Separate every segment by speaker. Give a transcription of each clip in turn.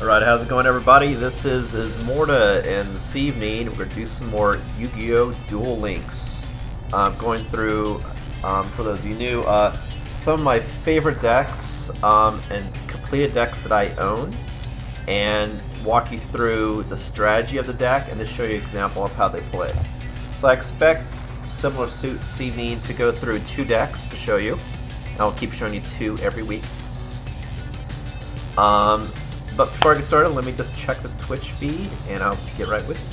Speaker 1: Alright, how's it going, everybody? This is Ismortah, and this evening we're going to do some more Yugioh Duel links. Going through, for those of you new, some of my favorite decks and completed decks that I own, and walk you through the strategy of the deck and to show you an example of how they play. So I expect similar suit this evening to go through 2 decks to show you, and I'll keep showing you 2 every week. But before I get started, let me just check the Twitch feed, and I'll get right with you.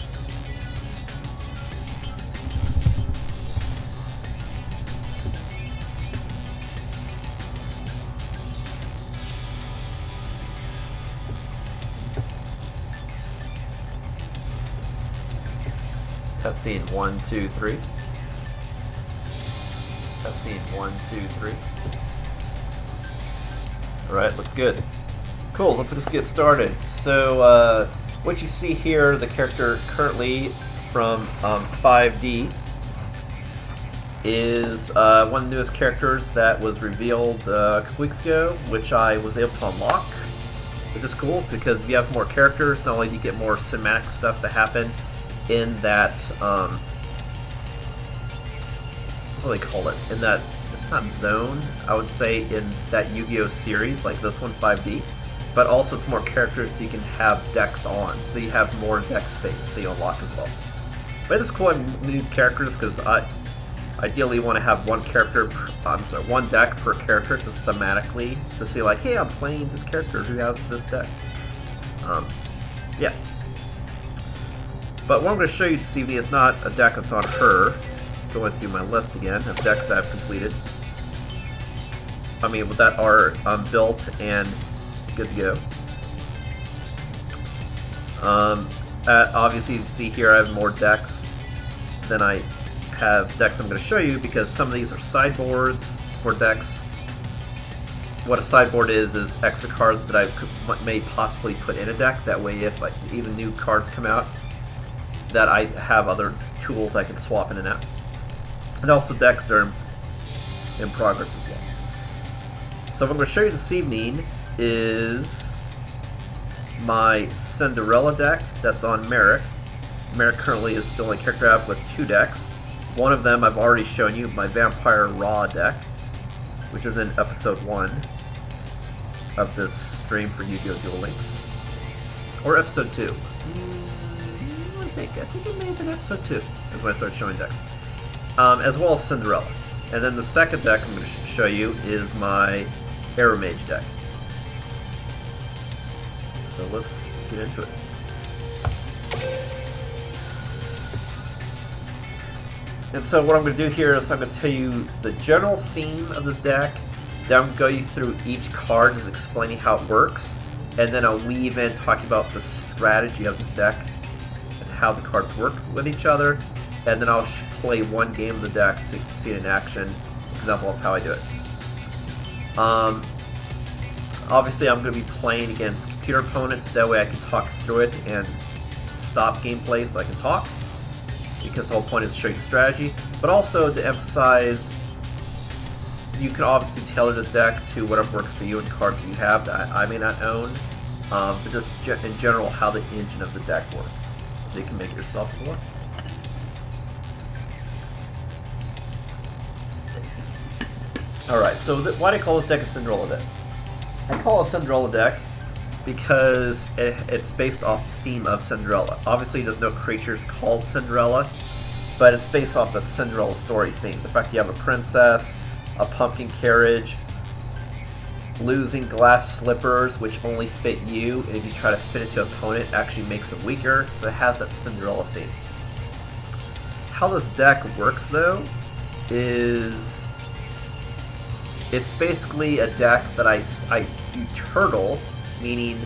Speaker 1: Testing 1, 2, 3. Testing 1, 2, 3. Alright, looks good. Cool, let's just get started. So, what you see here, the character currently from 5D is one of the newest characters that was revealed a couple weeks ago, which I was able to unlock, which is cool because if you have more characters, not only do you get more cinematic stuff to happen in that, what do they call it? In that, it's not zone, I would say in that Yu-Gi-Oh series, like this one, 5D. But also it's more characters that you can have decks on, so you have more deck space that you unlock as well. But it's cool having new characters because I ideally want to have one deck per character, just thematically, to see like, hey, I'm playing this character who has this deck. Yeah. But what I'm going to show you this evening is not a deck that's on her. It's going through my list again of decks that I've completed. I mean, that are built and good to go. Obviously, you see here I have more decks than I have decks I'm going to show you because some of these are sideboards for decks. What a sideboard is extra cards that I may possibly put in a deck. That way, if even new cards come out, that I have other tools I can swap in and out. And also decks that are in progress as well. So what I'm going to show you this evening is my Cinderella deck that's on Merrick. Merrick currently is the only character I have with 2 decks. One of them I've already shown you, my Vampire Raw deck, which is in episode 1 of this stream for Yugioh Duel Links. Or episode 2. I think it may have been episode 2 is when I started showing decks. As well as Cinderella. And then the second deck I'm going to show you is my Aromage deck. So let's get into it. And so what I'm going to do here is I'm going to tell you the general theme of this deck, then I'm going to go you through each card, just explaining how it works, and then I'll weave in talking about the strategy of this deck and how the cards work with each other, and then I'll play one game of the deck so you can see it in action, example of how I do it. Obviously, I'm going to be playing against computer opponents, that way I can talk through it and stop gameplay so I can talk, because the whole point is to show you the strategy, but also to emphasize you can obviously tailor this deck to whatever works for you and cards that you have that I may not own, but just in general how the engine of the deck works, so you can make it yourself as well. Alright, so why do I call this deck a Cinderella deck? I call it a Cinderella deck because it's based off the theme of Cinderella. Obviously, there's no creatures called Cinderella, but it's based off the Cinderella story theme. The fact that you have a princess, a pumpkin carriage, losing glass slippers, which only fit you, and if you try to fit it to an opponent, it actually makes it weaker, so it has that Cinderella theme. How this deck works, though, is it's basically a deck that you turtle, meaning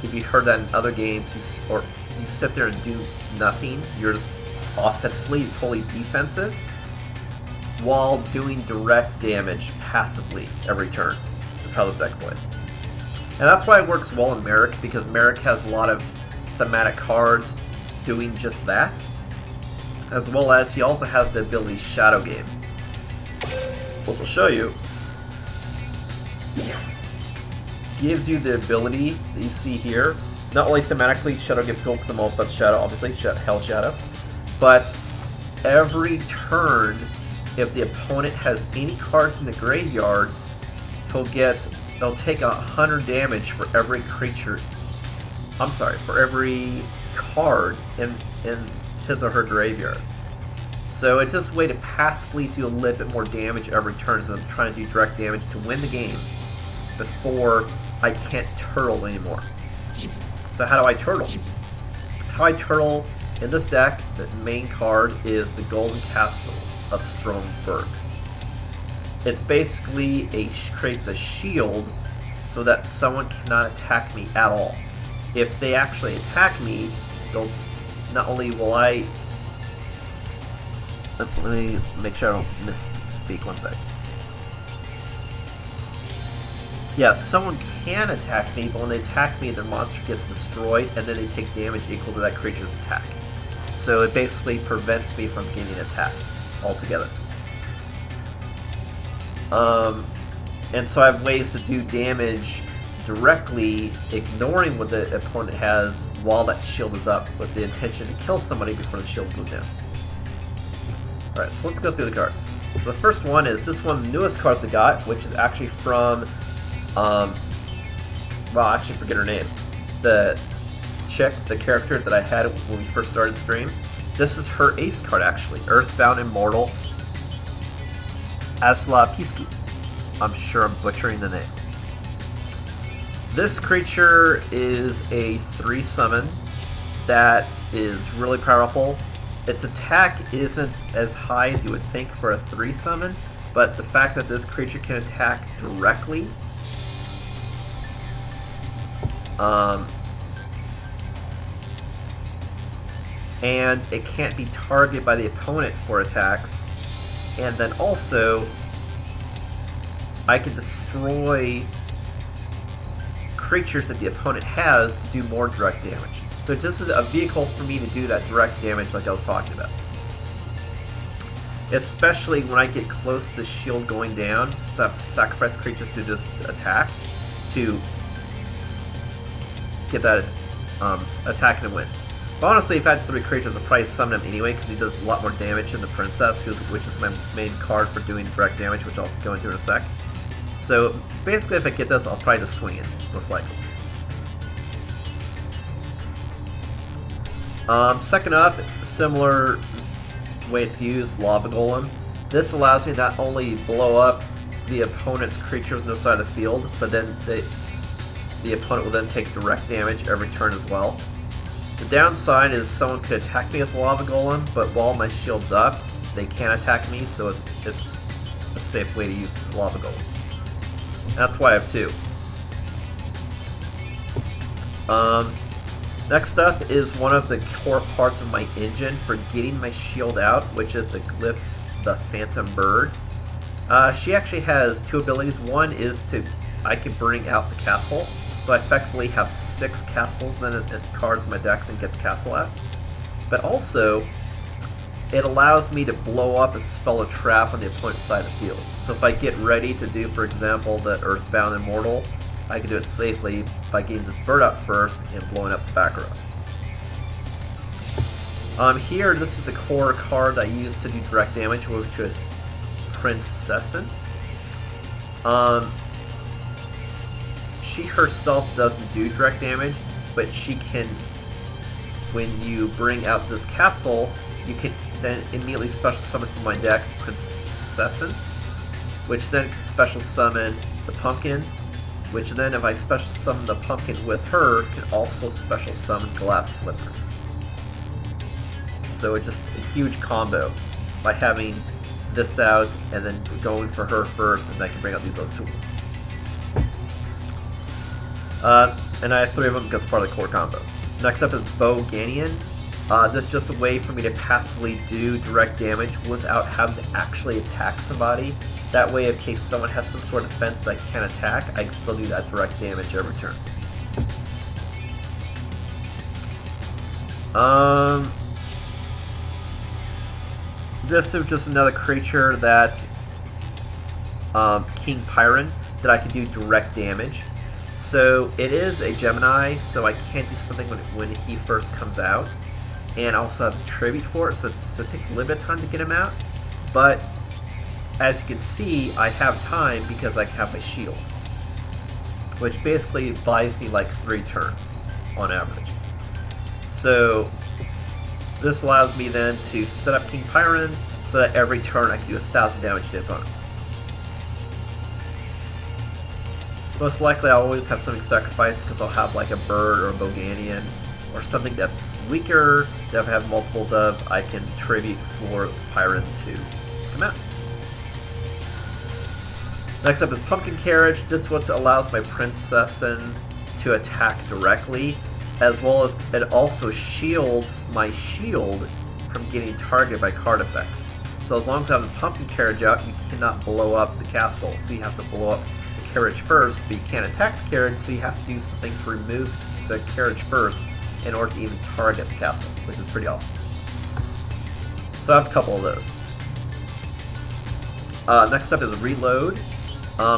Speaker 1: if you heard that in other games, you sit there and do nothing. You're just offensively, totally defensive, while doing direct damage passively every turn. Is how this deck plays, and that's why it works well in Merrick, because Merrick has a lot of thematic cards doing just that, as well as he also has the ability Shadow Game, which I'll show you. gives you the ability that you see here. Not only thematically, Shadow gives gold because I'm all about Shadow, obviously, Hell Shadow, but every turn, if the opponent has any cards in the graveyard, he'll take 100 damage for every creature. I'm sorry, for every card in his or her graveyard. So it's just a way to passively do a little bit more damage every turn, so I'm trying to do direct damage to win the game before I can't turtle anymore. So how do I turtle? How I turtle in this deck, the main card is the Golden Castle of Stromberg. It's basically creates a shield so that someone cannot attack me at all. If they actually attack me, they'll not only will I. Let me make sure I don't misspeak. One sec. Yeah, someone can attack me, but when they attack me, their monster gets destroyed, and then they take damage equal to that creature's attack. So it basically prevents me from getting an attack altogether. And so I have ways to do damage directly, ignoring what the opponent has while that shield is up, with the intention to kill somebody before the shield goes down. Alright, so let's go through the cards. So the first one is this one of the newest cards I got, which is actually from, well, I actually forget her name. The chick, the character that I had when we first started the stream. This is her ace card, actually. Earthbound Immortal Asla Pisku. I'm sure I'm butchering the name. This creature is a 3-summon that is really powerful. Its attack isn't as high as you would think for a 3-summon, but the fact that this creature can attack directly, and it can't be targeted by the opponent for attacks, and then also I can destroy creatures that the opponent has to do more direct damage. So this is a vehicle for me to do that direct damage like I was talking about. Especially when I get close to the shield going down, so I have to sacrifice creatures to this attack to get that attack and win. But honestly, if I had 3 creatures, I'd probably summon him anyway because he does a lot more damage than the Princess, which is my main card for doing direct damage, which I'll go into in a sec. So basically, if I get this, I'll probably just swing it, most likely. Second up, similar way it's used, Lava Golem. This allows me to not only blow up the opponent's creatures on the side of the field, but then the opponent will then take direct damage every turn as well. The downside is someone could attack me with Lava Golem, but while my shield's up, they can't attack me, so it's a safe way to use Lava Golem. That's why I have 2. Next up is one of the core parts of my engine for getting my shield out, which is the Glyph, the Phantom Bird. She actually has 2 abilities. One is I can bring out the castle, so I effectively have 6 castles then cards in my deck and get the castle out. But also, it allows me to blow up a spell or trap on the opponent's side of the field. So if I get ready to do, for example, the Earthbound Immortal, I can do it safely by getting this bird up first and blowing up the back row. Here, this is the core card I use to do direct damage, which is Princessin. She herself doesn't do direct damage, but she can, when you bring out this castle, you can then immediately special summon from my deck Princessin, which then can special summon the pumpkin, which then, if I special summon the pumpkin with her, can also special summon Glass Slippers. So it's just a huge combo by having this out and then going for her first, and I can bring out these other tools. And I have 3 of them because it's part of the core combo. Next up is Boganian. This is just a way for me to passively do direct damage without having to actually attack somebody. That way, in case someone has some sort of defense that I can't attack, I can still do that direct damage every turn. This is just another creature that King Pyron that I can do direct damage. So it is a Gemini, so I can't do something when he first comes out. And I also have a tribute for it, so it takes a little bit of time to get him out. But as you can see, I have time because I have my shield, which basically buys me like 3 turns on average. So this allows me then to set up King Pyron so that every turn I can do 1,000 damage to the opponent. Most likely I'll always have something sacrificed because I'll have like a bird or a Boganian or something that's weaker that if I have multiples of, I can tribute for Pyron to come out. Next up is Pumpkin Carriage. This is what allows my Princessin to attack directly, as well as it also shields my shield from getting targeted by card effects. So as long as I have the Pumpkin Carriage out, you cannot blow up the castle. So you have to blow up the carriage first, but you can't attack the carriage, so you have to do something to remove the carriage first in order to even target the castle, which is pretty awesome. So I have a couple of those. Next up is Reload.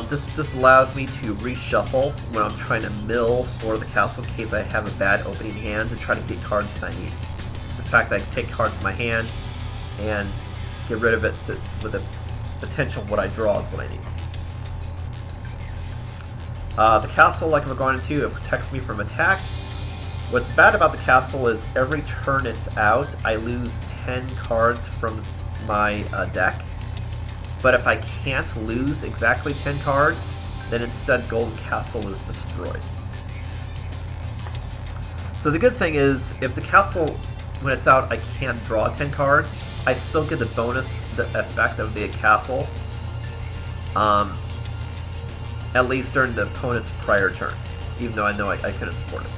Speaker 1: This allows me to reshuffle when I'm trying to mill for the castle in case I have a bad opening hand to try to get cards that I need. In fact, I can take cards in my hand and get rid of it with the potential what I draw is what I need. The castle, like we're going into, it protects me from attack. What's bad about the castle is every turn it's out, I lose 10 cards from my deck. But if I can't lose exactly 10 cards, then instead Golden Castle is destroyed. So the good thing is, if the castle, when it's out, I can't draw 10 cards, I still get the bonus effect of the castle, at least during the opponent's prior turn, even though I know I couldn't support it.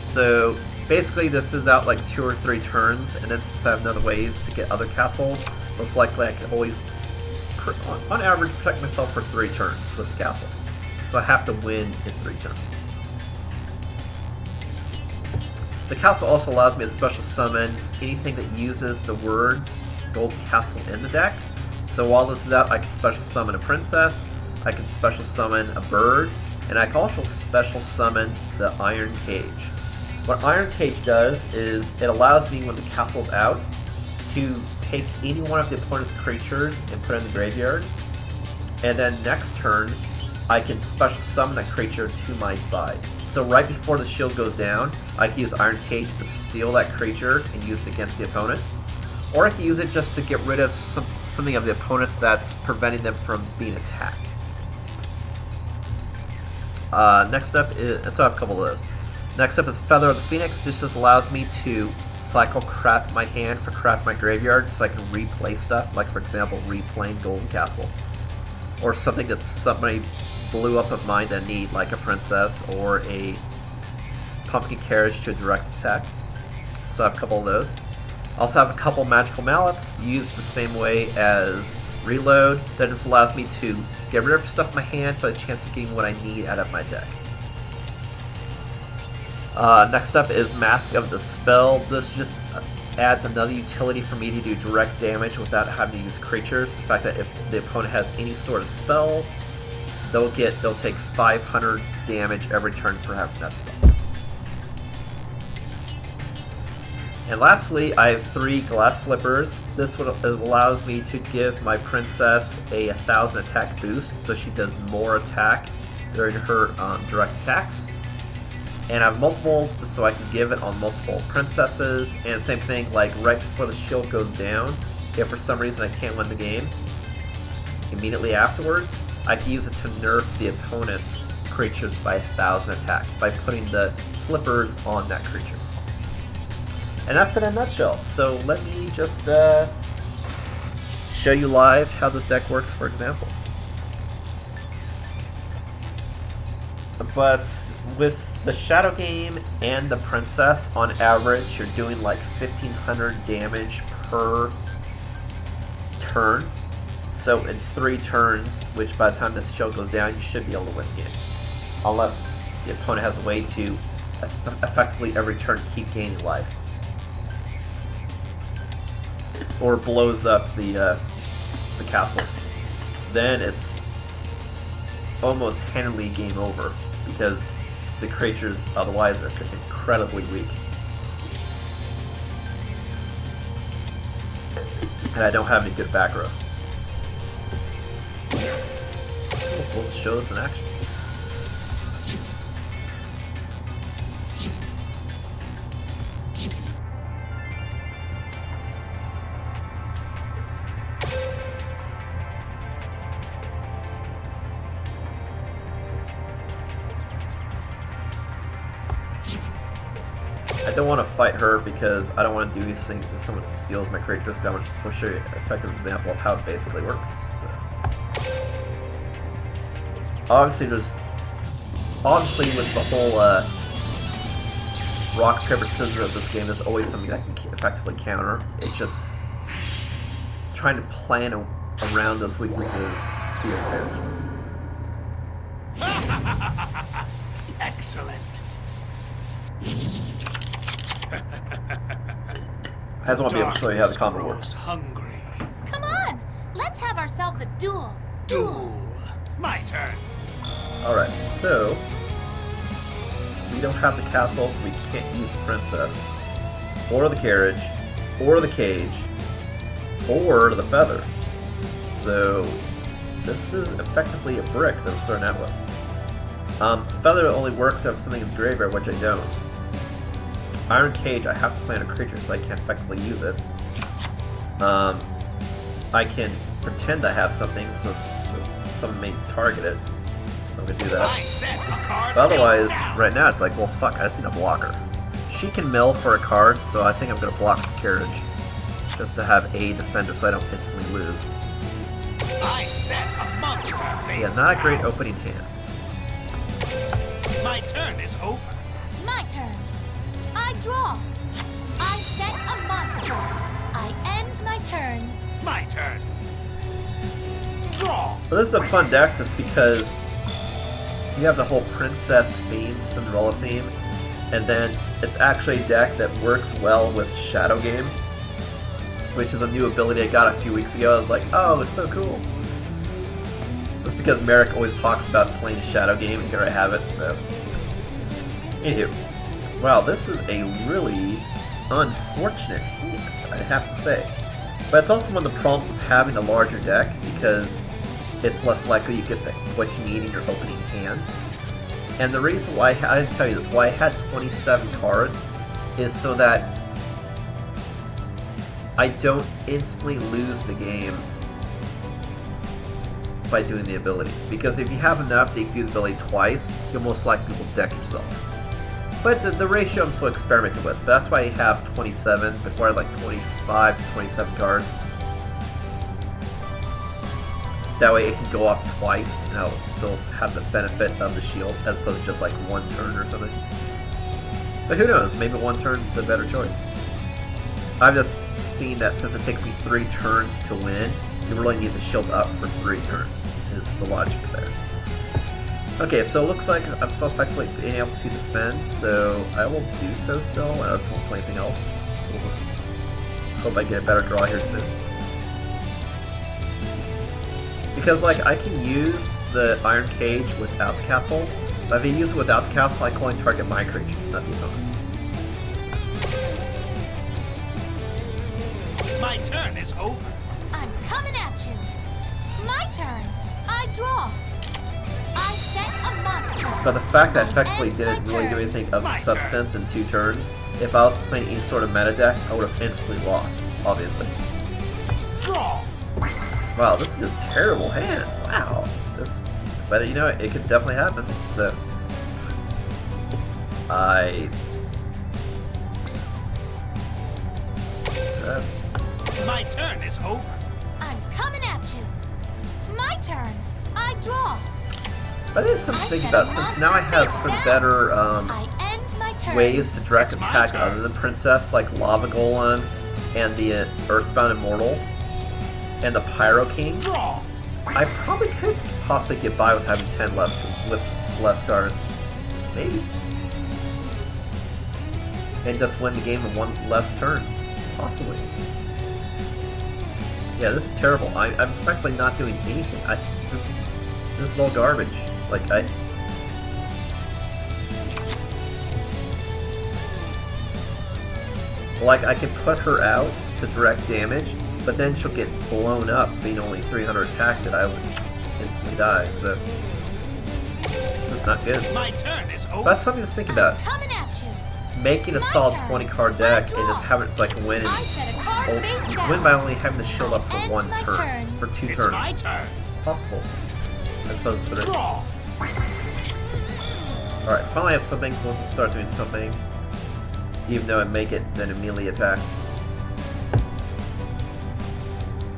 Speaker 1: So basically this is out like 2 or 3 turns, and then since I have other ways to get other castles, most likely I can always, on average, protect myself for 3 turns with the castle. So I have to win in 3 turns. The castle also allows me to special summon anything that uses the words Golden Castle in the deck. So while this is out, I can special summon a princess, I can special summon a bird, and I can also special summon the Iron Cage. What Iron Cage does is it allows me, when the castle's out, to take any one of the opponent's creatures and put it in the graveyard, and then next turn I can special summon a creature to my side. So right before the shield goes down, I can use Iron Cage to steal that creature and use it against the opponent, or I can use it just to get rid of something of the opponent's that's preventing them from being attacked. Next up is, so I have a couple of those. Next up is Feather of the Phoenix. This just allows me to cycle crap my hand for crap my graveyard, so I can replay stuff, like for example replaying Golden Castle, or something that somebody blew up of mine that need, like a princess or a Pumpkin Carriage to a direct attack. So I have a couple of those. I also have a couple Magical Mallets used the same way as Reload, that just allows me to get rid of stuff in my hand for the chance of getting what I need out of my deck. Next up is Mask of the Spell. This just adds another utility for me to do direct damage without having to use creatures. The fact that if the opponent has any sort of spell, they'll take 500 damage every turn for having that spell. And lastly, I have 3 Glass Slippers. This allows me to give my princess a 1,000 attack boost, so she does more attack during her direct attacks. And I have multiples, so I can give it on multiple princesses. And same thing, like right before the shield goes down, if for some reason I can't win the game, immediately afterwards, I can use it to nerf the opponent's creatures by 1,000 attack by putting the slippers on that creature. And that's it in a nutshell. So let me just show you live how this deck works, for example. But with the Shadow Game and the Princess, on average, you're doing like 1,500 damage per turn. So in 3 turns, which by the time this shield goes down, you should be able to win the game. Unless the opponent has a way to effectively every turn keep gaining life. Or blows up the castle. Then it's almost handily game over. because the creatures otherwise are incredibly weak. And I don't have any good back row. Let's show this in action. I don't want to fight her because I don't want to do these things if someone steals my creatures damage. I just want to show you an effective example of how it basically works. So. Obviously with the whole rock, paper, scissors of this game, there's always something that can effectively counter. It's just trying to plan around those weaknesses to your advantage.
Speaker 2: Excellent.
Speaker 1: I just want to be able to show you how the combo works.
Speaker 2: Hungry.
Speaker 3: Come on, let's have ourselves a duel.
Speaker 2: Duel. My turn.
Speaker 1: Alright, so we don't have the castle, so we can't use Princess, or the carriage, or the cage, or the feather. So this is effectively a brick that we're starting out with. Feather only works if something in the graveyard, which I don't. Iron Cage, I have to play on a creature, so I can't effectively use it. I can pretend I have something, so someone may target it. So I'm gonna do that. But otherwise, right now it's like, well, fuck, I just need a blocker. She can mill for a card, so I think I'm gonna block the carriage, just to have a defender, so I don't instantly lose.
Speaker 2: I set a monster face.
Speaker 1: Yeah, not a great opening hand.
Speaker 2: My turn is over.
Speaker 3: My turn. I draw. I set a monster. I end my turn.
Speaker 2: My turn. Draw.
Speaker 1: But this is a fun deck just because you have the whole princess theme, Cinderella theme, and then it's actually a deck that works well with Shadow Game, which is a new ability I got a few weeks ago. I was like, oh, it's so cool. That's because Merrick always talks about playing a Shadow Game, and here I have it, so. Anywho. Wow, this is a really unfortunate hand, I have to say. But it's also one of the problems with having a larger deck, because it's less likely you get what you need in your opening hand. And the reason why I didn't tell you this, why I had 27 cards, is so that I don't instantly lose the game by doing the ability. Because if you have enough that you can do the ability twice, you'll most likely will deck yourself. But the ratio I'm still experimenting with. That's why I have 27, before I had like 25 to 27 cards. That way it can go off twice, and I'll still have the benefit of the shield, as opposed to just like one turn or something. But who knows, maybe one turn's the better choice. I've just seen that since it takes me 3 turns to win, you really need the shield up for 3 turns, is the logic there. Okay, so it looks like I'm still effectively being able to defend, so I will do so still. I just won't play anything else. We'll just hope I get a better draw here soon. Because, like, I can use the Iron Cage without the castle, but if I use it without the castle, I can only target my creatures, not the opponent's.
Speaker 2: My turn is over.
Speaker 3: I'm coming at you. My turn. I draw. I set a monster.
Speaker 1: But the fact that I effectively didn't really do anything of substance in 2 turns, if I was playing any sort of meta deck, I would have instantly lost, obviously.
Speaker 2: Draw.
Speaker 1: Wow, this is just a terrible hand. Wow. But you know, it could definitely happen. So,
Speaker 2: My turn is over.
Speaker 3: I'm coming at you. My turn. I draw.
Speaker 1: But it is something to think about, since now I have some better
Speaker 3: I end my turn.
Speaker 1: ways to direct attack other than Princess, like Lava Golem, and the Earthbound Immortal, and the Pyro King.
Speaker 2: Draw.
Speaker 1: I probably could possibly get by with having 10 less cards. Maybe. And just win the game in 1 less turn. Possibly. Yeah, this is terrible. I'm effectively not doing anything. This is all garbage. Like, Like, I can put her out to direct damage, but then she'll get blown up, being only 300 attack that I would instantly die, so... This is not good.
Speaker 2: My turn is over.
Speaker 1: That's something to think about.
Speaker 3: Coming at you.
Speaker 1: Making a
Speaker 3: My
Speaker 1: solid
Speaker 3: turn.
Speaker 1: 20 card deck and just having it so I can win,
Speaker 3: I set a card
Speaker 1: and
Speaker 3: face down.
Speaker 1: win by only having the shield up for
Speaker 3: End
Speaker 1: one
Speaker 3: my
Speaker 1: turn.
Speaker 3: turn.
Speaker 1: For 2
Speaker 2: It's
Speaker 1: turns.
Speaker 2: my turn.
Speaker 1: Possible. As opposed to 3.
Speaker 2: Draw.
Speaker 1: Alright, finally I have something, so let's start doing something. Even though I make it, then immediately attack.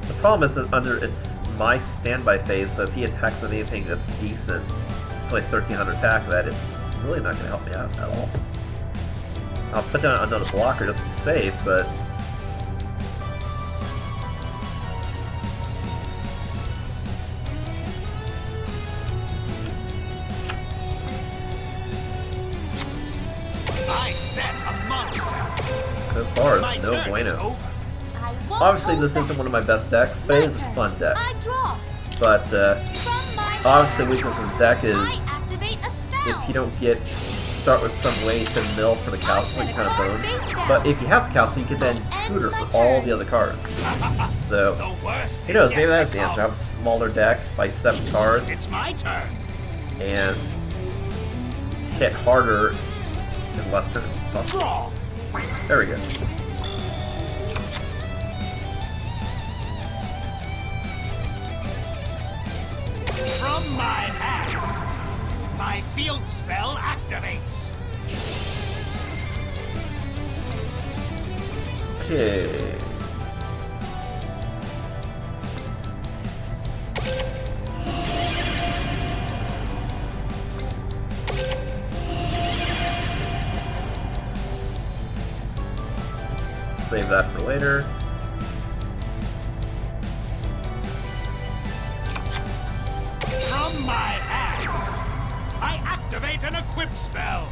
Speaker 1: The problem is that it's my standby phase, so if he attacks with anything that's decent, it's like 1300 attack, that it's really not going to help me out at all. I'll put down another blocker just to be safe, but...
Speaker 2: I set a monster.
Speaker 1: So far,
Speaker 2: My
Speaker 1: it's no
Speaker 2: turn is
Speaker 1: bueno.
Speaker 2: over.
Speaker 3: I won't
Speaker 1: Obviously,
Speaker 3: hold
Speaker 1: this
Speaker 3: back.
Speaker 1: isn't one of my best decks, but it is a
Speaker 3: My
Speaker 1: fun
Speaker 3: turn.
Speaker 1: deck.
Speaker 3: I draw.
Speaker 1: But,
Speaker 3: From my
Speaker 1: obviously,
Speaker 3: hand.
Speaker 1: weakness of the deck is...
Speaker 3: I activate a spell.
Speaker 1: If you don't start with some way to mill for the castle, you kind of bone. But if you have the castle, you can then tutor for all the other cards. So,
Speaker 2: The worst
Speaker 1: who knows,
Speaker 2: is
Speaker 1: maybe
Speaker 2: yet
Speaker 1: that's
Speaker 2: to
Speaker 1: the answer.
Speaker 2: come.
Speaker 1: Have a smaller deck by 7 cards
Speaker 2: It's my turn.
Speaker 1: and hit harder in less turns. Possible.
Speaker 2: Draw.
Speaker 1: There we go.
Speaker 2: From my hand, my field spell activates.
Speaker 1: Okay. Save that for later.
Speaker 2: From my hand, I activate an equip spell.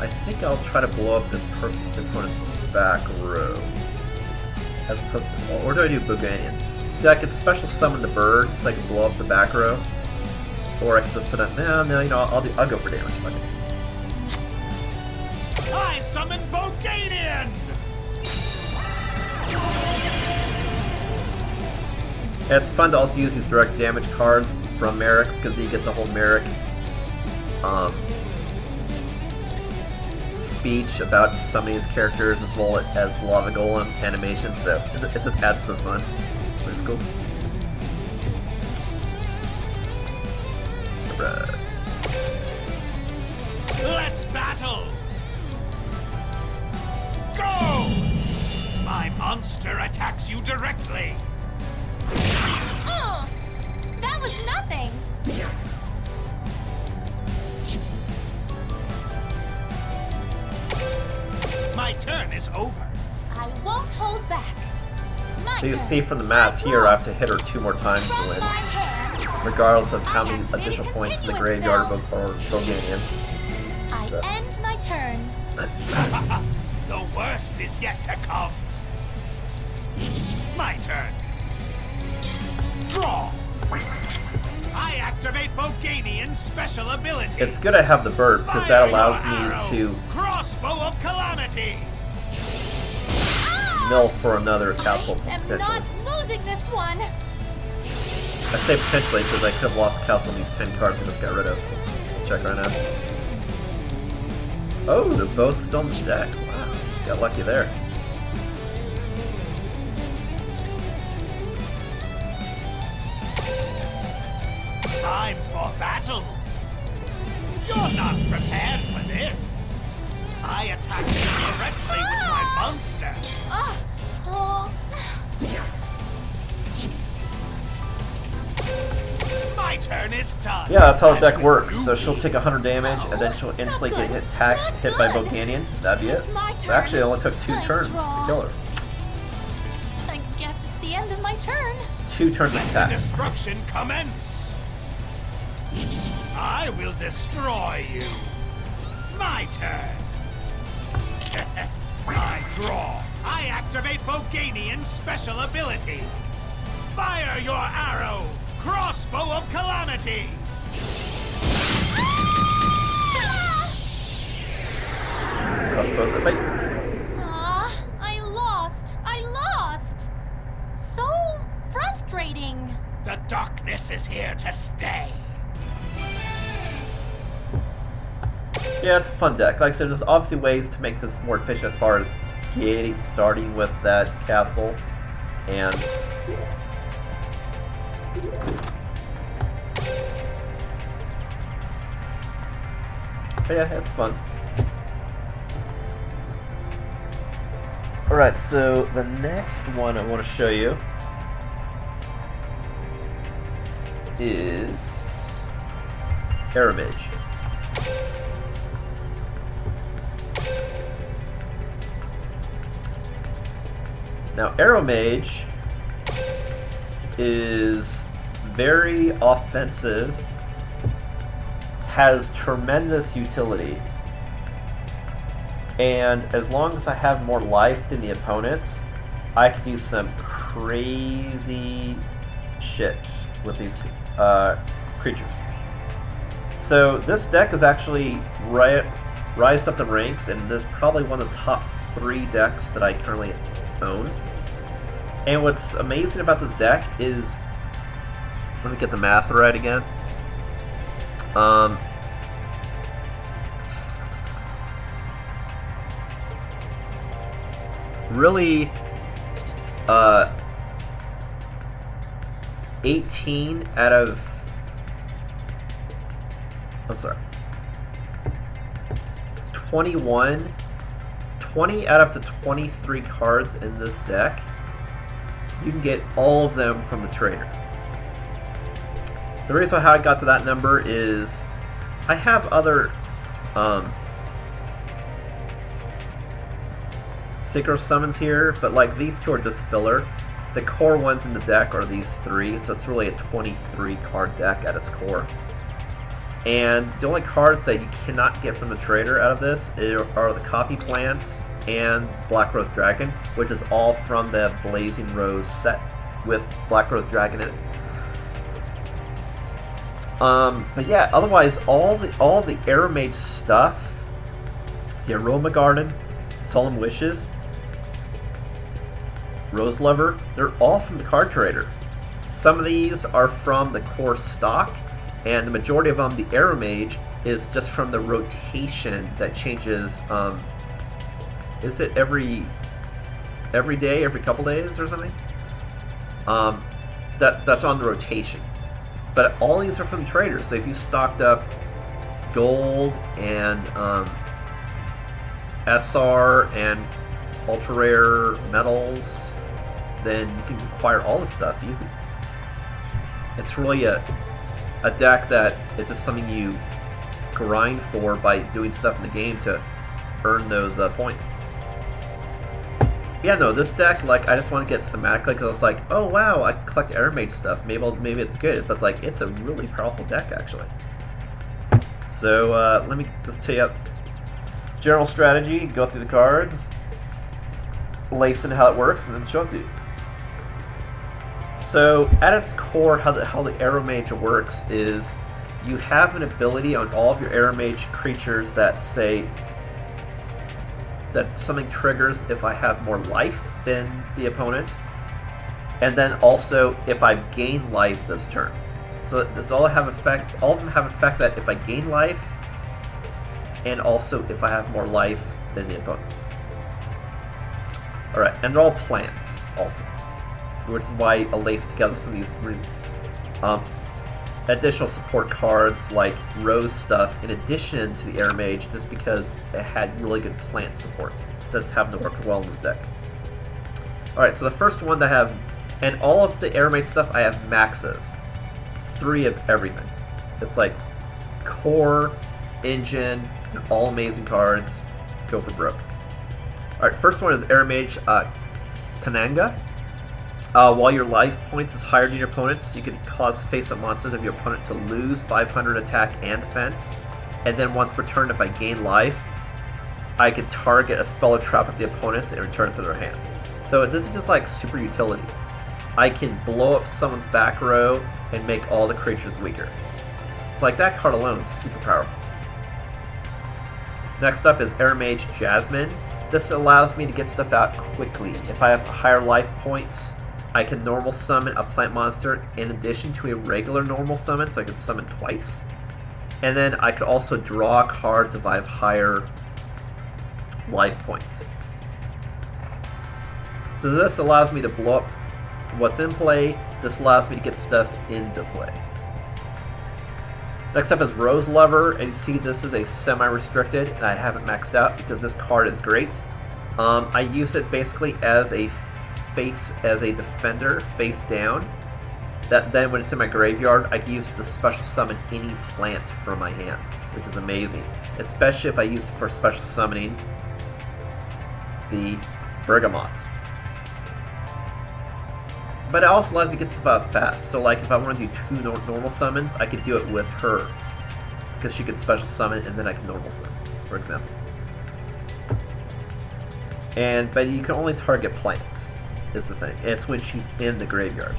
Speaker 1: I think I'll try to blow up this person's opponent's back row. As opposed to, or do I do Boganian? See, I could special summon the bird so I can blow up the back row. Or I could just put up, no, you know, I'll go for damage. Fuck it.
Speaker 2: I summon Boganian.
Speaker 1: And it's fun to also use these direct damage cards from Merrick because you get the whole Merrick speech about some of these characters as well as Lava Golem animation, so it just adds to the fun, which is cool. Right.
Speaker 2: Let's battle. Go! My monster attacks you directly.
Speaker 3: That was nothing.
Speaker 2: My turn is over.
Speaker 3: I won't hold back. My
Speaker 1: So you
Speaker 3: turn.
Speaker 1: see from the math here, I have to hit her 2 more times to
Speaker 3: From
Speaker 1: win,
Speaker 3: my hand,
Speaker 1: regardless of how
Speaker 3: I
Speaker 1: many
Speaker 3: activate
Speaker 1: additional
Speaker 3: a
Speaker 1: points from the
Speaker 3: continuous
Speaker 1: graveyard
Speaker 3: spell.
Speaker 1: or Boganian.
Speaker 3: I
Speaker 1: So.
Speaker 3: end my turn.
Speaker 2: The worst is yet to come. My turn. Draw. I activate Boganian's special ability.
Speaker 1: It's good I have the bird because that allows me to
Speaker 2: Crossbow of Calamity.
Speaker 1: mill for another castle
Speaker 3: I am
Speaker 1: potentially.
Speaker 3: not losing this one.
Speaker 1: I say potentially because I could have lost the castle in these 10 cards I just got rid of. Let's check right now. Oh, they're both still in the deck. Wow, got lucky there.
Speaker 2: Time for battle. You're not prepared for this. I attack you directly with my monster.
Speaker 3: Oh.
Speaker 2: My turn is done.
Speaker 1: Yeah, that's how the
Speaker 2: As
Speaker 1: deck works. So
Speaker 2: new
Speaker 1: she'll take 100 damage, and then she'll instantly get hit by Boganian. That'd be it.
Speaker 3: It's my
Speaker 1: So
Speaker 3: turn.
Speaker 1: actually, it only took 2
Speaker 3: I
Speaker 1: turns to
Speaker 3: draw.
Speaker 1: kill her.
Speaker 3: I guess it's the end of my turn.
Speaker 1: 2 turns of
Speaker 2: Let
Speaker 1: attack.
Speaker 2: the destruction commence. I will destroy you. My turn. I draw. I activate Boganian's special ability. Fire your arrow! Crossbow of Calamity!
Speaker 1: Crossbow in the face.
Speaker 3: I lost. I lost. So frustrating.
Speaker 2: The darkness is here to stay.
Speaker 1: Yeah, it's a fun deck. Like I said, there's obviously ways to make this more efficient as far as starting with that castle and but yeah, it's fun. Alright, so the next one I want to show you is Aromage. Now, Aromage is very offensive, has tremendous utility, and as long as I have more life than the opponents, I can do some crazy shit with these creatures. So this deck is actually rised up the ranks, and this is probably one of the top 3 decks that I currently own. And what's amazing about this deck is, let me get the math right again. Really, 18 out of, I'm sorry, 20 out of the 23 cards in this deck, you can get all of them from the trader. The reason how I got to that number is I have other synchro summons here, but like these 2 are just filler. The core ones in the deck are these 3, so it's really a 23 card deck at its core. And the only cards that you cannot get from the trader out of this are the Copy Plants and Black Rose Dragon, which is all from the Blazing Rose set with Black Rose Dragon in it. But yeah, otherwise all the Aromage stuff, the Aroma Garden, Solemn Wishes, Rose Lover, they're all from the card trader. Some of these are from the core stock, and the majority of them, the Aromage, is just from the rotation that changes. Is it every day, every couple days or something? That's on the rotation. But all these are from traders. So if you stocked up gold and SR and ultra rare metals, then you can acquire all the stuff easy. It's really a deck that it's just something you grind for by doing stuff in the game to earn those points. Yeah, no, this deck, like, I just want to get thematically because I was like, oh wow, I collect Aromage stuff. Maybe it's good, but like, it's a really powerful deck actually. So let me just tell you general strategy. Go through the cards, lace in how it works, and then show it to you. So at its core, how the Aromage works is you have an ability on all of your Aromage creatures that say that something triggers if I have more life than the opponent, and then also if I gain life this turn. So does all have effect? All of them have effect that if I gain life, and also if I have more life than the opponent. All right, and they're all plants also, which is why I laced together some of these additional support cards like Rose stuff in addition to the Aromage, just because it had really good plant support. That's happened to work well in this deck. Alright, so the first one that I have, and all of the Aromage stuff I have max of. 3 of everything. It's like core, engine, and all amazing cards. Go for broke. Alright, first one is Aromage Kananga. While your life points is higher than your opponent's, you can cause face-up monsters of your opponent to lose 500 attack and defense. And then once per turn, if I gain life, I can target a spell or trap of the opponent's and return it to their hand. So this is just like super utility. I can blow up someone's back row and make all the creatures weaker. Like, that card alone is super powerful. Next up is Aromage Jasmine. This allows me to get stuff out quickly. If I have higher life points, I can normal summon a plant monster in addition to a regular normal summon, so I can summon twice. And then I could also draw cards if I have higher life points. So this allows me to blow up what's in play. This allows me to get stuff into play. Next up is Rose Lover, and you see this is a semi-restricted, and I haven't maxed out because this card is great. I use it basically as a defender, face down. That then when it's in my graveyard, I can use it to special summon any plant from my hand, which is amazing. Especially if I use it for special summoning the Bergamot. But it also allows me to get stuff out fast. So like if I want to do 2 normal summons, I could do it with her. Because she could special summon and then I can normal summon, for example. But you can only target plants, is the thing. It's when she's in the graveyard.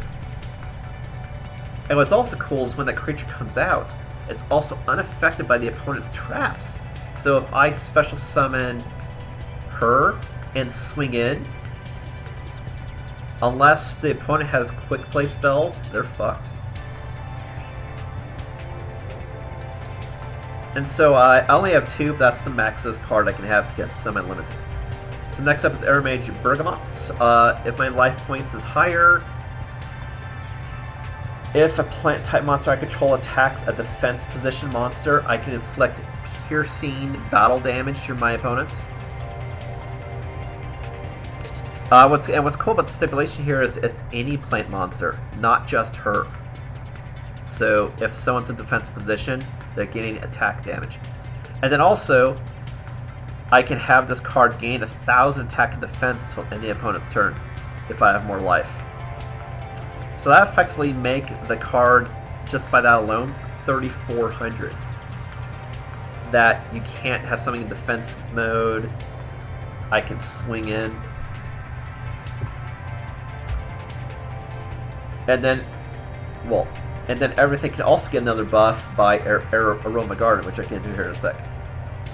Speaker 1: And what's also cool is when that creature comes out, it's also unaffected by the opponent's traps. So if I special summon her and swing in, unless the opponent has quick play spells, they're fucked. And so I only have 2, but that's the maxest card I can have against semi-limited. So next up is Aromage Bergamot. If my life points is higher, if a plant type monster I control attacks a defense position monster, I can inflict piercing battle damage to my opponent. What's cool about the stipulation here is it's any plant monster, not just her. So if someone's in defense position, they're getting attack damage. And then also, I can have this card gain 1,000 attack and defense until end the opponent's turn, if I have more life. So that effectively make the card, just by that alone, 3,400. That you can't have something in defense mode. I can swing in. And then everything can also get another buff by Aroma Garden, which I can do here in a sec.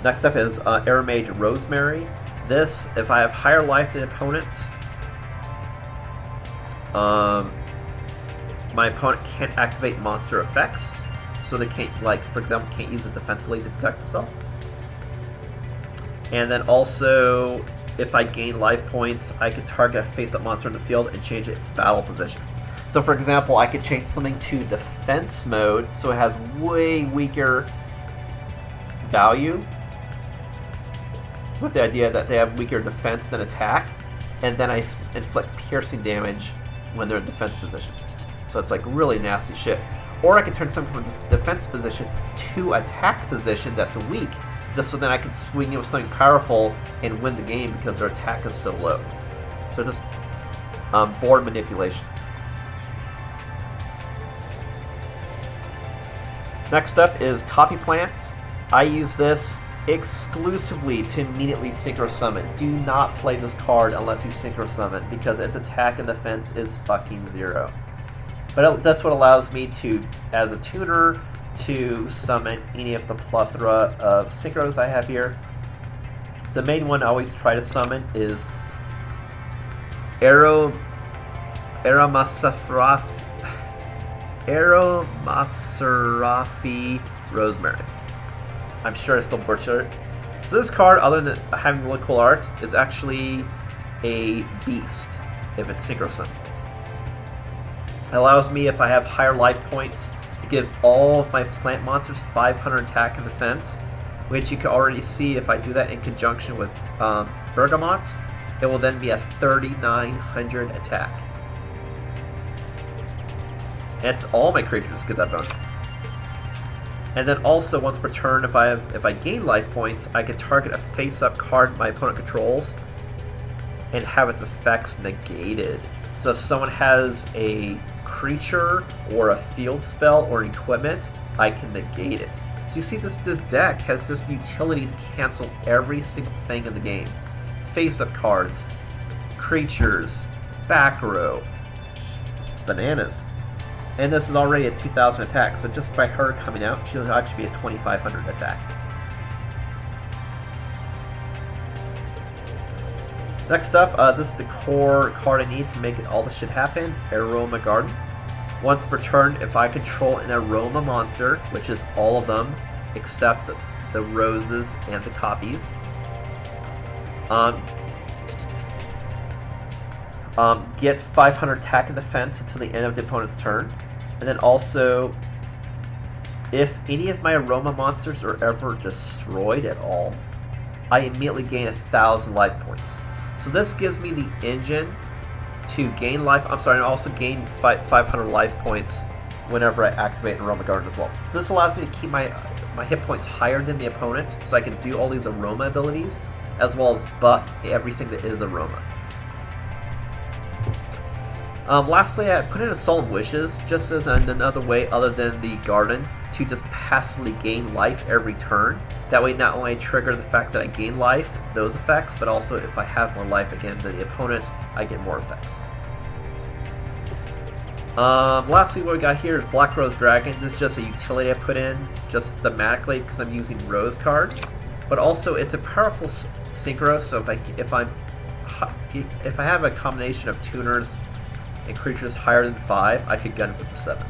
Speaker 1: Next up is Aromage Rosemary. This, if I have higher life than the opponent, my opponent can't activate monster effects, so they can't, like, for example, can't use it defensively to protect themselves. And then also, if I gain life points, I can target a face-up monster in the field and change its battle position. So for example, I could change something to defense mode, so it has way weaker value, with the idea that they have weaker defense than attack, and then I inflict piercing damage when they're in defense position. So it's like really nasty shit. Or I can turn something from defense position to attack position that's weak, just so then I can swing it with something powerful and win the game because their attack is so low. So just board manipulation. Next up is Copy Plants. I use this exclusively to immediately Synchro Summon. Do not play this card unless you Synchro Summon, because its attack and defense is fucking 0. But that's what allows me to, as a tuner, to summon any of the plethora of Synchros I have here. The main one I always try to summon is Aromaserafi Rosemary. I'm sure I still butchered it. So this card, other than having really cool art, is actually a beast if it's Synchro Summon. It allows me, if I have higher life points, to give all of my plant monsters 500 attack and defense, which you can already see if I do that in conjunction with Bergamot. It will then be a 3,900 attack. And it's all my creatures get that bonus. And then also, once per turn, if I gain life points, I can target a face-up card my opponent controls and have its effects negated. So if someone has a creature or a field spell or an equipment, I can negate it. So you see, this deck has this utility to cancel every single thing in the game. Face-up cards, creatures, back row, bananas. And this is already a 2,000 attack, so just by her coming out, she'll actually be a 2,500 attack. Next up, this is the core card I need to make all this shit happen, Aroma Garden. Once per turn, if I control an Aroma monster, which is all of them, except the roses and the copies, get 500 attack and defense until the end of the opponent's turn. And then also, if any of my Aroma monsters are ever destroyed at all, I immediately gain 1,000 life points. So this gives me the engine to gain life, and also gain 500 life points whenever I activate an Aroma Garden as well. So this allows me to keep my hit points higher than the opponent, so I can do all these Aroma abilities, as well as buff everything that is Aroma. Lastly, I put in a Solemn Wishes, just as another way other than the Garden, to just passively gain life every turn. That way not only I trigger the fact that I gain life, those effects, but also if I have more life again than the opponent, I get more effects. Lastly, what we got here is Black Rose Dragon. This is just a utility I put in, just thematically because I'm using Rose cards. But also it's a powerful synchro, so if I have a combination of tuners and creatures higher than 5, I could gun for the 7.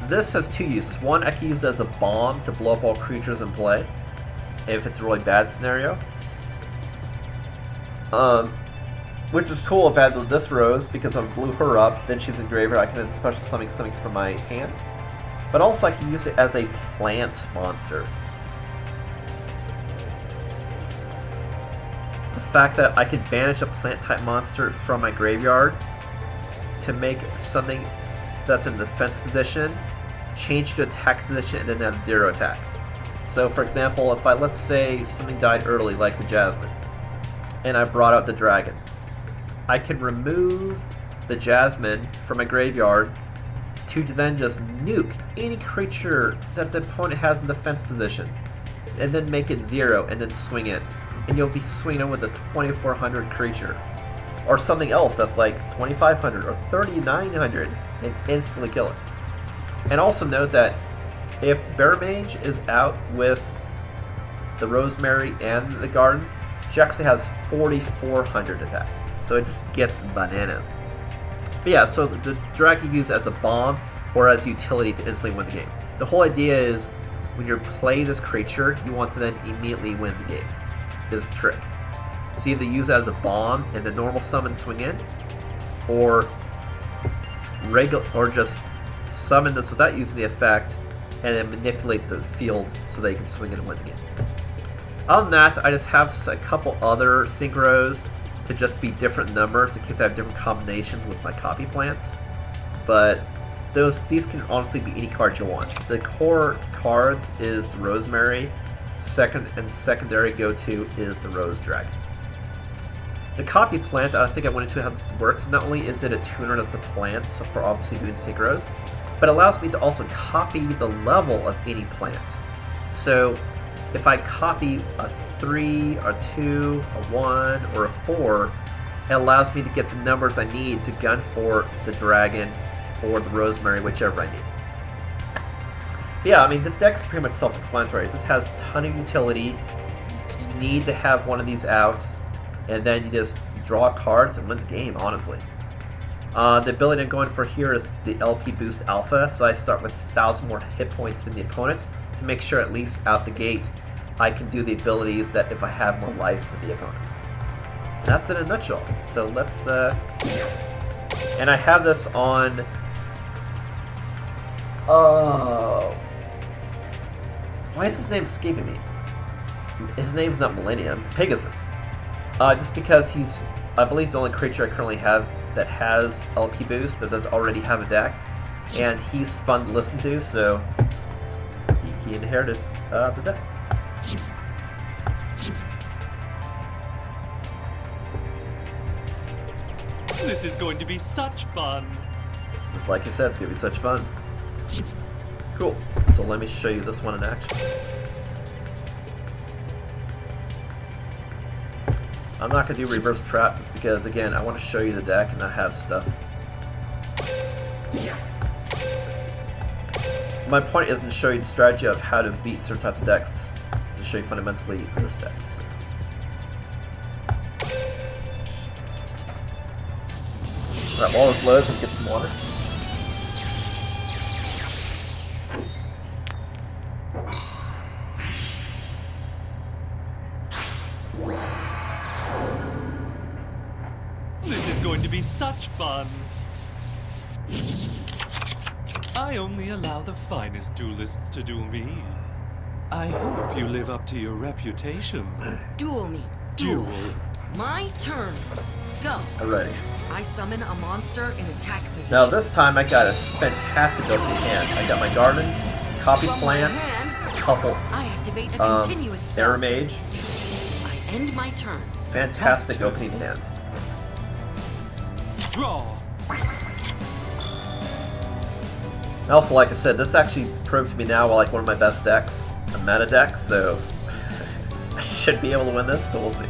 Speaker 1: This has two uses. One, I can use it as a bomb to blow up all creatures in play, if it's a really bad scenario. Which is cool if I had this Rose, because I blew her up, then she's in graveyard, I can then special summon something from my hand. But also I can use it as a plant monster. The fact that I could banish a plant type monster from my graveyard to make something that's in defense position change to attack position and then have 0 attack. So for example, if let's say something died early like the Jasmine, and I brought out the Dragon, I can remove the Jasmine from my graveyard to then just nuke any creature that the opponent has in defense position, and then make it 0 and then swing in. And you'll be swinging with a 2,400 creature. Or something else that's like 2,500 or 3,900 and instantly kill it. And also note that if Aromage is out with the Rosemary and the Garden, she actually has 4,400 attack. So it just gets bananas. But yeah, so the Dragon you use as a bomb or as utility to instantly win the game. The whole idea is when you play this creature, you want to then immediately win the game. Is the trick. So either use it as a bomb and the normal summon swing in, or just summon this without using the effect and then manipulate the field so they can swing in and win the game. Other than that, I just have a couple other synchros to just be different numbers in case I have different combinations with my copy plants. But these can honestly be any card you want. The core cards is the Rosemary. Secondary go-to is the Rose Dragon. The copy plant, I think I went into how this works. Not only is it a tuner of the plant, so for obviously doing synchros, but it allows me to also copy the level of any plant. So if I copy a 3, a 2, a 1, or a 4, it allows me to get the numbers I need to gun for the Dragon or the Rosemary, whichever I need. Yeah, I mean, this deck is pretty much self-explanatory. This has a ton of utility. You need to have one of these out, and then you just draw cards and win the game, honestly. The ability I'm going for here is the LP Boost Alpha, so I start with 1,000 more hit points than the opponent to make sure at least out the gate I can do the abilities that if I have more life than the opponent. And that's in a nutshell. So let's... And I have this on... Oh... Why is his name escaping me? His name's not Millennium. Pegasus. Just because he's, I believe, the only creature I currently have that has LP boost, that does already have a deck. And he's fun to listen to, so he inherited the deck.
Speaker 4: This is going to be such fun.
Speaker 1: Just like you said, it's going to be such fun. Cool. So let me show you this one in action. I'm not going to do reverse trap just because, again, I want to show you the deck and not have stuff. My point isn't to show you the strategy of how to beat certain types of decks, it's to show you fundamentally this deck. So. Alright, while this loads, let's get some water.
Speaker 4: This is going to be such fun. I only allow the finest duelists to duel me. I hope you live up to your reputation.
Speaker 5: Duel me.
Speaker 4: Duel.
Speaker 5: My turn. Go.
Speaker 1: Alrighty.
Speaker 5: I summon a monster in attack position.
Speaker 1: Now this time I got a fantastic opening hand. I got my garden, copy
Speaker 5: From
Speaker 1: plant,
Speaker 5: my hand,
Speaker 1: couple
Speaker 5: I activate a continuous spell.
Speaker 1: Aromage.
Speaker 5: I end my turn.
Speaker 1: Fantastic opening hand.
Speaker 4: Draw.
Speaker 1: And also, like I said, this actually proved to be now like one of my best decks, a meta deck, so I should be able to win this, but we'll see.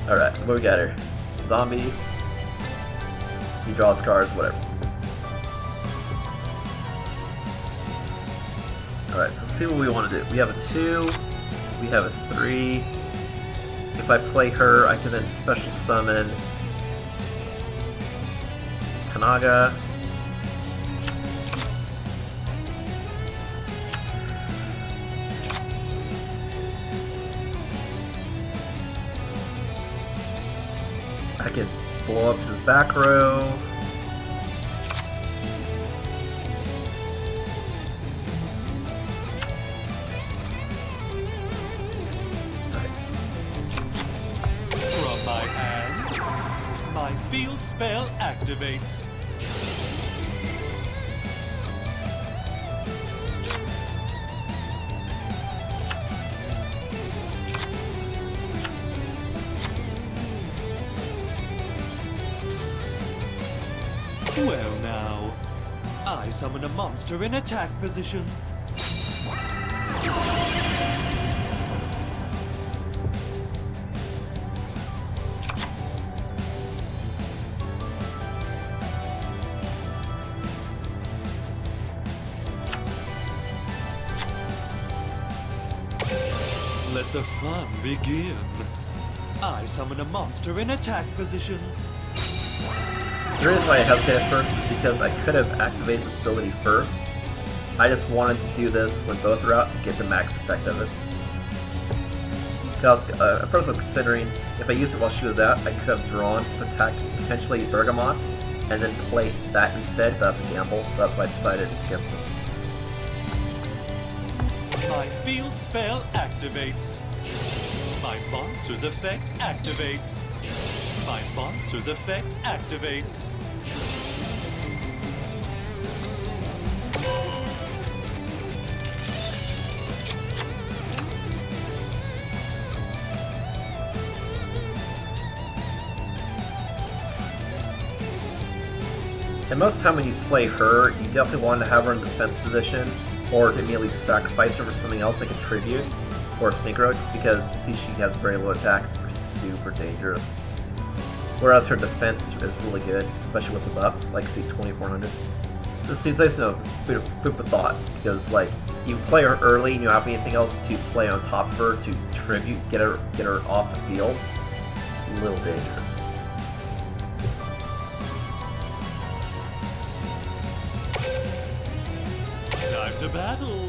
Speaker 1: Alright, what we got here? Zombie. He draws cards, whatever. Alright, so let's see what we want to do. We have a 2, we have a 3. If I play her, I can then special summon Kanaga. I could blow up his back row.
Speaker 4: From my hand, my field spell activates. Well now, I summon a monster in attack position. Let the fun begin. I summon a monster in attack position.
Speaker 1: The reason why I hesitated first is because I could have activated this ability first. I just wanted to do this when both are out to get the max effect of it. Because first I was considering if I used it while she was out, I could have drawn to attack potentially Bergamot and then play that instead, but that's a gamble, so that's why I decided against it.
Speaker 4: My field spell activates. My monster's effect activates. My monster's effect activates.
Speaker 1: And most of the time when you play her, you definitely want to have her in defense position, or to immediately sacrifice her for something else like a tribute or a synchro, just because see she has very low attack, it's super dangerous. Whereas her defense is really good, especially with the buffs, like see 2400. This seems nice to know, food for thought, because like you play her early and you don't have anything else to play on top of her to tribute, get her off the field. A little dangerous.
Speaker 4: Time to battle.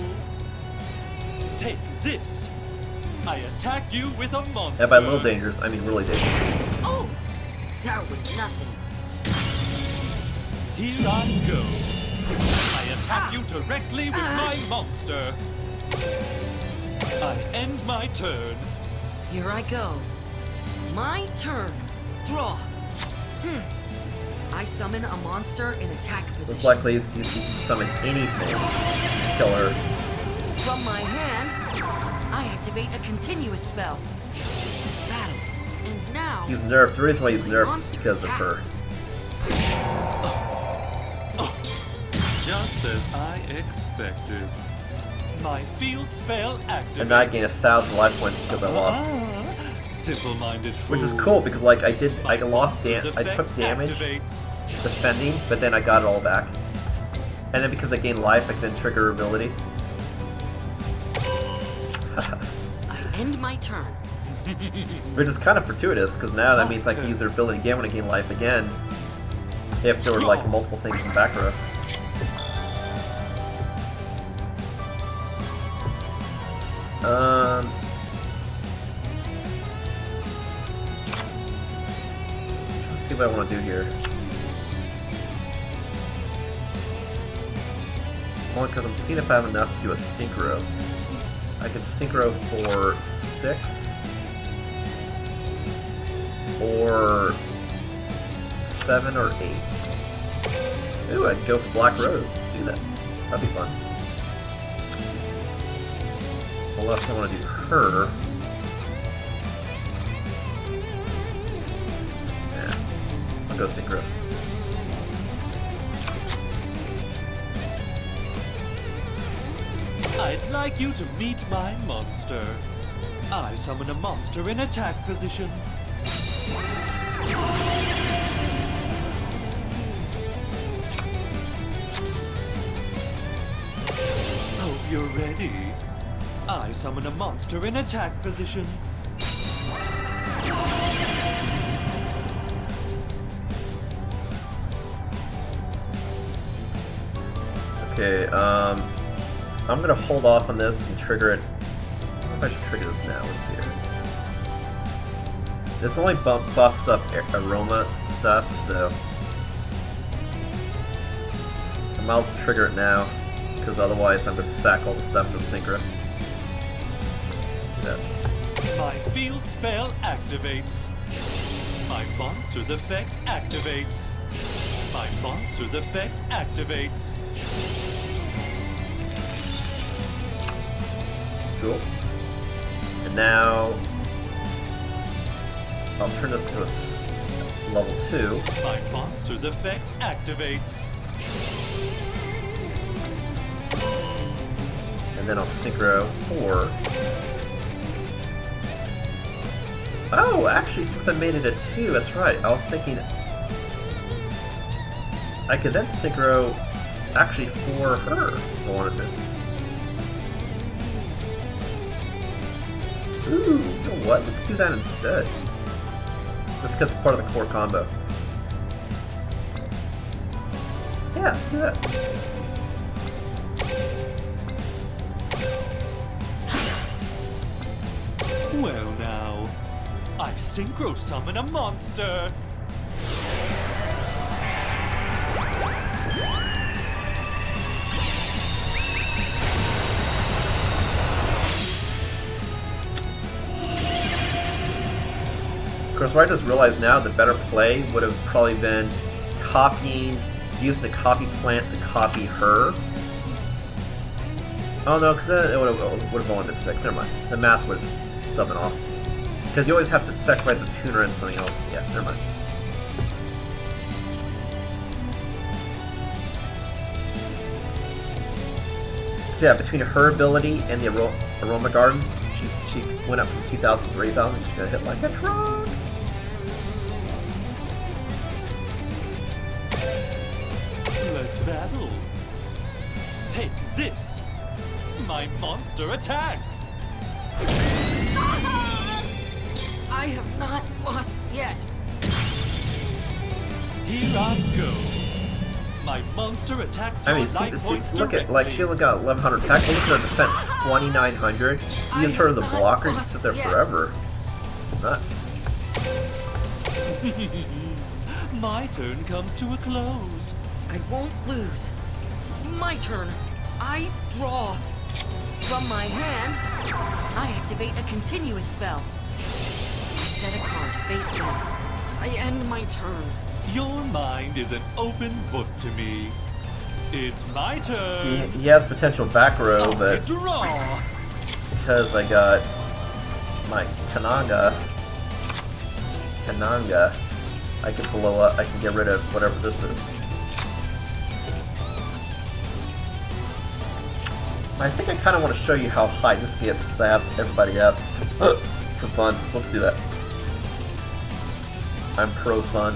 Speaker 4: Take this. I attack you with a monster.
Speaker 1: And by little dangerous, I mean really dangerous.
Speaker 5: Oh! That was nothing.
Speaker 4: Here I go. I attack you directly with my monster. I end my turn.
Speaker 5: Here I go. My turn. Draw. I summon a monster in attack position.
Speaker 1: Most likely is you can summon anything to kill her.
Speaker 5: From my hand, I activate a continuous spell. Battle. And now...
Speaker 1: He's nerfed. The reason why he's nerfed is
Speaker 5: monster
Speaker 1: because of her.
Speaker 5: attacks.
Speaker 4: Just as I expected. My field spell activates.
Speaker 1: And now I gain 1,000 life points because I lost.
Speaker 4: Simple-minded fool.
Speaker 1: Which is cool because like I
Speaker 4: My
Speaker 1: lost
Speaker 4: monster's
Speaker 1: I took
Speaker 4: effect
Speaker 1: damage
Speaker 4: activates.
Speaker 1: defending, but then I got it all back. And then because I gained life, I can then trigger her ability.
Speaker 5: I end my turn.
Speaker 1: Which is kind of fortuitous, because now that means I can use her ability again when I gain life again. If there were like multiple things in the back row. Let's see what I want to do here. Only because I'm seeing if I have enough to do a synchro. I can synchro for 6 or 7 or 8. Ooh, I'd go for Black Rose. Let's do that. That'd be fun. Unless I want to do her. Yeah, I'll go synchro.
Speaker 4: I'd like you to meet my monster. I summon a monster in attack position. Hope you're ready. I summon a monster in attack position.
Speaker 1: Okay, I'm gonna hold off on this and trigger it. I don't know if I should trigger this now. Let's see here. This only buffs up aroma stuff, so I might as well trigger it now, because otherwise I'm gonna sack all the stuff for the synchro. Do that.
Speaker 4: My field spell activates. My monster's effect activates. My monster's effect activates.
Speaker 1: Cool. And now I'll turn this to a level 2.
Speaker 4: My monster's effect activates.
Speaker 1: And then I'll synchro 4. Oh, actually, since I made it a 2, that's right. I was thinking I could then synchro actually for her if I wanted to. Ooh, you know what? Let's do that instead. This gets part of the core combo. Yeah, let's do that.
Speaker 4: Well now, I synchro summon a monster.
Speaker 1: Of course, what I just realized now, the better play would have probably been using the copy plant to copy her. Oh no, because then it would have only been 6. Never mind. The math would have stubborn off. Because you always have to sacrifice a tuner and something else. Yeah, never mind. So yeah, between her ability and the Aroma Garden, she went up from 2,000 to 3,000. She's gonna hit like a truck.
Speaker 4: Let's battle. Take this. My monster attacks.
Speaker 5: I have not lost yet.
Speaker 4: Here I go. My monster attacks
Speaker 1: I
Speaker 4: your
Speaker 1: mean, see,
Speaker 4: life points
Speaker 1: look at, like, she only got 1,100 attack. Look at her defense, 2,900. Use her as a blocker, you can sit there forever. Nuts.
Speaker 4: My turn comes to a close.
Speaker 5: I won't lose. My turn. I draw. From my hand, I activate a continuous spell. I set a card face down. I end my turn.
Speaker 4: Your mind is an open book to me. It's my turn.
Speaker 1: See, he has potential back row,
Speaker 4: I
Speaker 1: but
Speaker 4: draw.
Speaker 1: because I got my Kananga, I can blow up, I can get rid of whatever this is. I think I kind of want to show you how high this gets since I have everybody up for fun, so let's do that. I'm pro fun.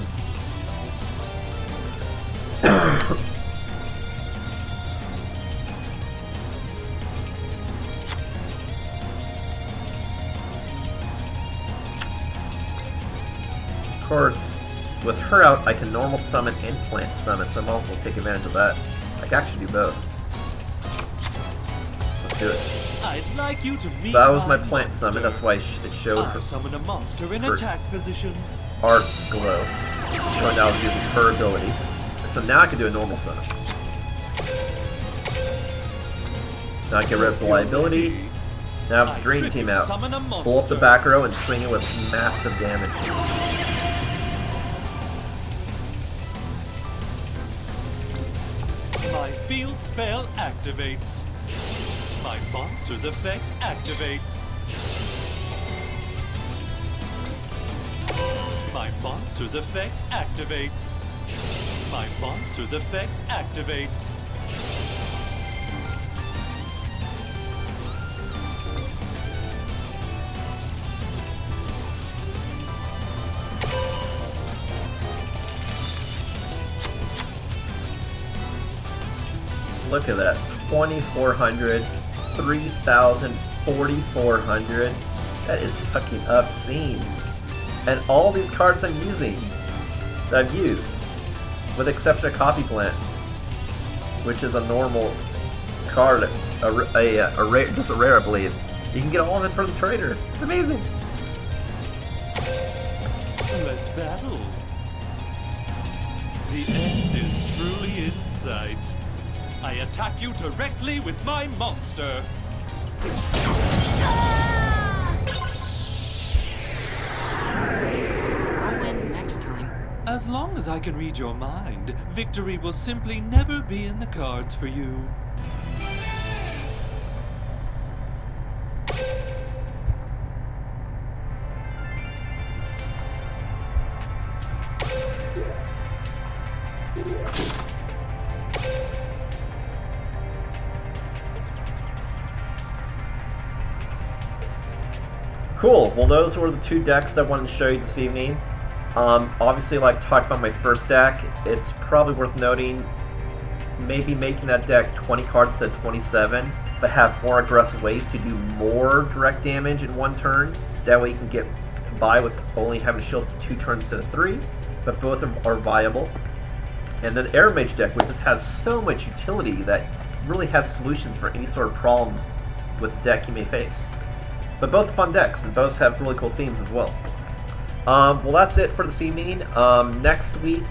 Speaker 1: Of course, with her out, I can normal summon and plant summon, so I'm also take advantage of that. I can actually do both. Let's do it.
Speaker 4: I'd like you to meet
Speaker 1: That was my plant
Speaker 4: monster.
Speaker 1: summon, that's why it showed
Speaker 4: I summon a monster in
Speaker 1: her-
Speaker 4: attack position.
Speaker 1: Art Glow, showing that I was using her ability. And so now I can do a normal summon. Now I get rid of the liability. Now I have the Dream Team out.
Speaker 4: Summon a
Speaker 1: Pull up the
Speaker 4: monster.
Speaker 1: back row and swing it with massive damage.
Speaker 4: My field spell activates. My monster's effect activates. My monster's effect activates. My monster's effect activates.
Speaker 1: Look at that. 2,400, 3,000, 4,400. That is fucking obscene. And all these cards I'm using, that I've used, with the exception of Copy Plant, which is a normal card, a rare, just a rare, I believe. You can get all of it from the trader. It's amazing.
Speaker 4: Let's battle. The end is truly in sight. I attack you directly with my monster.
Speaker 5: I'll win next time.
Speaker 4: As long as I can read your mind, victory will simply never be in the cards for you.
Speaker 1: Cool. Well, those were the two decks I wanted to show you this evening. Obviously, like talked about my first deck, it's probably worth noting maybe making that deck 20 cards instead of 27, but have more aggressive ways to do more direct damage in one turn. That way you can get by with only having a shield for 2 turns instead of 3, but both are viable. And then Aromage deck, which just has so much utility that really has solutions for any sort of problem with the deck you may face. But both fun decks, and both have really cool themes as well. Well, that's it for this evening. Next week,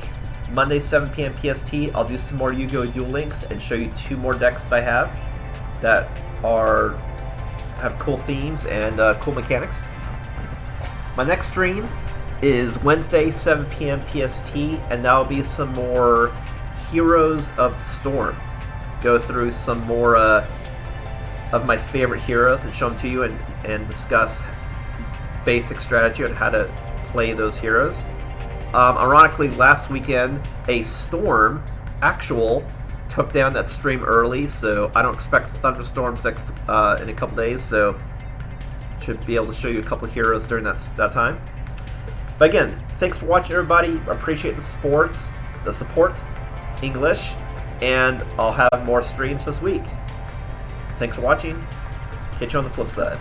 Speaker 1: Monday, 7 p.m. PST, I'll do some more Yu-Gi-Oh! Duel Links and show you 2 more decks that I have that have cool themes and cool mechanics. My next stream is Wednesday, 7 p.m. PST, and that'll be some more Heroes of the Storm. Go through some more of my favorite heroes and show them to you and discuss basic strategy on how to play those heroes. Ironically, last weekend, a storm actual took down that stream early, so I don't expect thunderstorms in a couple days, so should be able to show you a couple of heroes during that time. But again, thanks for watching, everybody. I appreciate the support, English, and I'll have more streams this week. Thanks for watching. Catch you on the flip side.